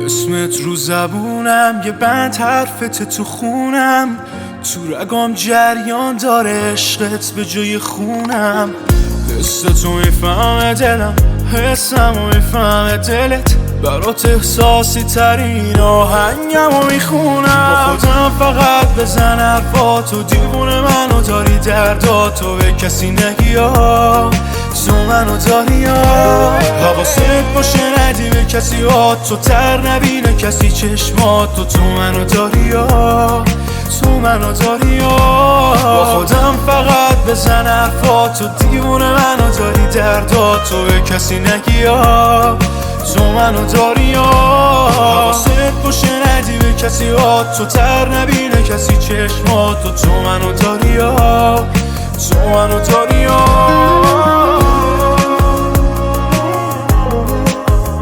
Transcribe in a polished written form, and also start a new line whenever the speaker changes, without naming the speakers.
اسمت رو زبونم، یه بند حرفت تو خونم، تو رگام جریان داره عشقت به جای خونم. حس تو میفهمه دلم، حسم و میفهمه دلت، برات احساسی ترین آهنگم و میخونم. با خودم فقط بزن حرفاتو، دیوونه منو داری درداتو به کسی نگی ها، تو منو داری ها. حواست باشه ندی به کسی ها، تو تر نبینه کسی چشماتو، تو منو داری ها، تو منو داری ها. با خودم فقط بزن حرفاتو، دیوونه منو داری درداتو به کسی نگی ها، تو منو داری ها. حواست باشه ندی به کسی ها، تو تر نبینه کسی چشماتو، تو منو داری ها، تو منو داری ها.